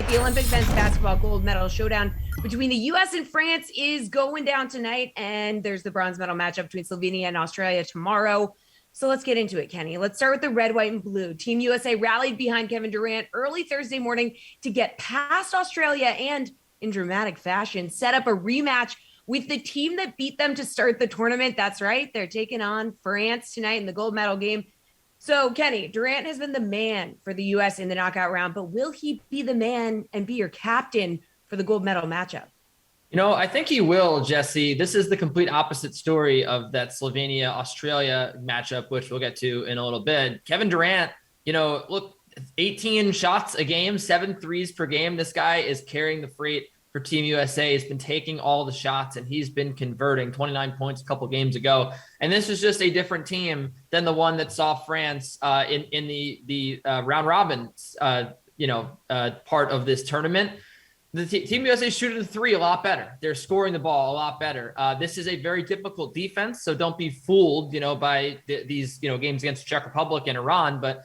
The Olympic men's basketball gold medal showdown between the U.S. and France is going down tonight, and there's the bronze medal matchup between Slovenia and Australia tomorrow. So let's get into it, Kenny. Let's start with the red, white, and blue. Team USA rallied behind Kevin Durant early Thursday morning to get past Australia and, in dramatic fashion, set up a rematch with the team that beat them to start the tournament. That's right. They're taking on France tonight in the gold medal game. So, Kenny, Durant has been the man for the U.S. in the knockout round, but will he be the man and be your captain for the gold medal matchup? You know, I think he will, Jesse. This is the complete opposite story of that Slovenia-Australia matchup, which we'll get to in a little bit. Kevin Durant, you know, look, 18 shots a game, 7 threes per game. This guy is carrying the freight for Team USA. He's been taking all the shots and he's been converting. 29 points a couple games ago. And this is just a different team than the one that saw France in the round robin, part of this tournament. The Team USA is shooting the three a lot better. They're scoring the ball a lot better. This is a very difficult defense, so don't be fooled, by these, games against the Czech Republic and Iran. But,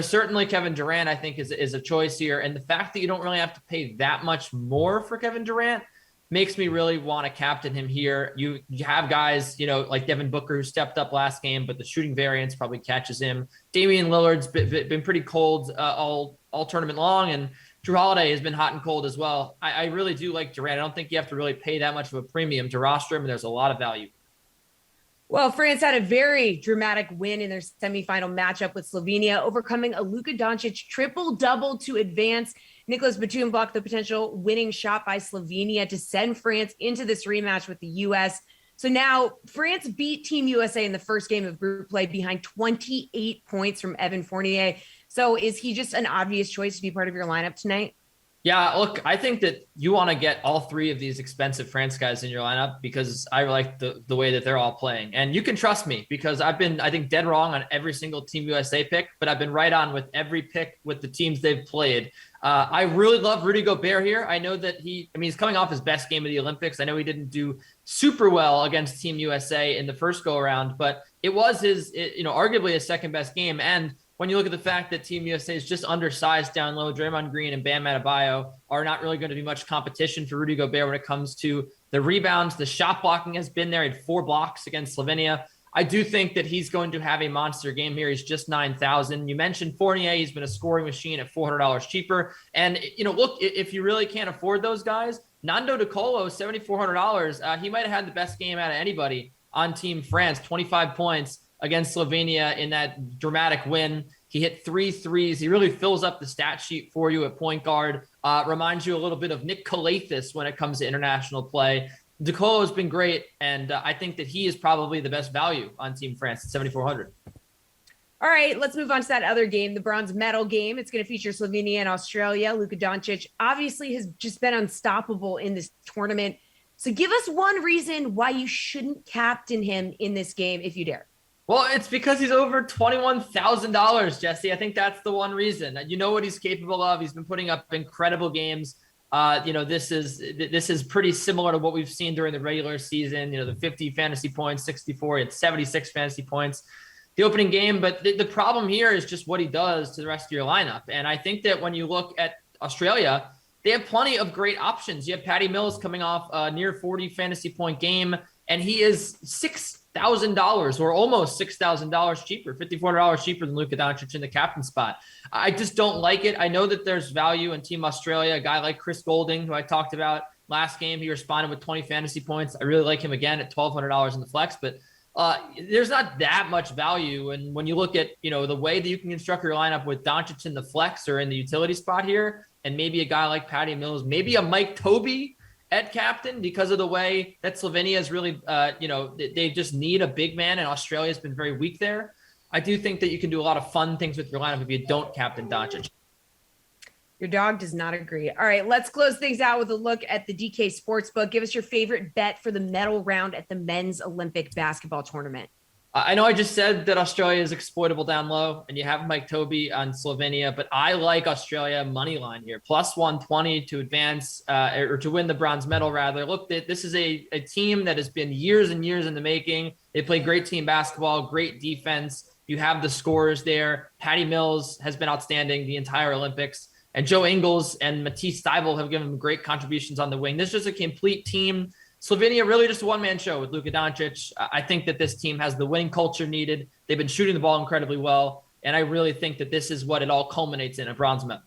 certainly Kevin Durant, I think, is a choice here. And the fact that you don't really have to pay that much more for Kevin Durant makes me really want to captain him here. You have guys, like Devin Booker, who stepped up last game, but the shooting variance probably catches him. Damian Lillard's been pretty cold all tournament long, and Drew Holiday has been hot and cold as well. I really do like Durant. I don't think you have to really pay that much of a premium to roster him, and there's a lot of value. Well, France had a very dramatic win in their semifinal matchup with Slovenia, overcoming a LUKA Doncic triple-double to advance. Nicholas Batum blocked the potential winning shot by Slovenia to send France into this rematch with the U.S. So now France beat Team USA in the first game of group play behind 28 points from Evan Fournier. So is he just an obvious choice to be part of your lineup tonight? Yeah, look, I think that you want to get all three of these expensive France guys in your lineup because I like the way that they're all playing. And you can trust me because I've been, I think, dead wrong on every single Team USA pick, but I've been right on with every pick with the teams they've played. I really love Rudy Gobert here. I know that he's coming off his best game of the Olympics. I know he didn't do super well against Team USA in the first go around, but it was his, arguably his second best game. And when you look at the fact that Team USA is just undersized down low, Draymond Green and Bam Adebayo are not really going to be much competition for Rudy Gobert when it comes to the rebounds. The shot blocking has been there. He had 4 blocks against Slovenia. I do think that he's going to have a monster game here. He's just 9,000. You mentioned Fournier. He's been a scoring machine at $400 cheaper. And, look, if you really can't afford those guys, Nando De Colo, $7,400. He might have had the best game out of anybody on Team France, 25 points against Slovenia in that dramatic win. He hit 3 threes. He really fills up the stat sheet for you at point guard. Reminds you a little bit of Nick Kalathis when it comes to international play. De Colo has been great, and I think that he is probably the best value on Team France at 7,400. All right, let's move on to that other game, the bronze medal game. It's going to feature Slovenia and Australia. LUKA Doncic obviously has just been unstoppable in this tournament. So give us one reason why you shouldn't captain him in this game if you dare. Well, it's because he's over $21,000, Jesse. I think that's the one reason. You know what he's capable of. He's been putting up incredible games. This is pretty similar to what we've seen during the regular season. The 50 fantasy points, 64, he had 76 fantasy points the opening game. But the problem here is just what he does to the rest of your lineup. And I think that when you look at Australia, they have plenty of great options. You have Patty Mills coming off a near 40 fantasy point game, and he is $6,000 or almost $6,000 cheaper, $5,400 cheaper than LUKA Doncic in the captain spot. I just don't like it. I know that there's value in Team Australia. A guy like Chris Golding, who I talked about last game, he responded with 20 fantasy points. I really like him again at $1,200 in the flex, but there's not that much value. And when you look at, the way that you can construct your lineup with Doncic in the flex or in the utility spot here, and maybe a guy like Patty Mills, maybe a Mike Tobey at captain, because of the way that Slovenia is really, they just need a big man, and Australia has been very weak there. I do think that you can do a lot of fun things with your lineup if you don't captain Doncic. Your dog does not agree. All right, let's close things out with a look at the DK Sportsbook. Give us your favorite bet for the medal round at the men's Olympic basketball tournament. I know I just said that Australia is exploitable down low, and you have Mike Tobey on Slovenia, but I like Australia money line here, plus 120 to advance or to win the bronze medal, rather. Look, this is a team that has been years and years in the making. They play great team basketball, great defense. You have the scorers there. Patty Mills has been outstanding the entire Olympics. And Joe Ingles and Matisse Thybulle have given them great contributions on the wing. This is just a complete team. Slovenia really just a one-man show with LUKA Doncic. I think that this team has the winning culture needed. They've been shooting the ball incredibly well. And I really think that this is what it all culminates in, a bronze medal.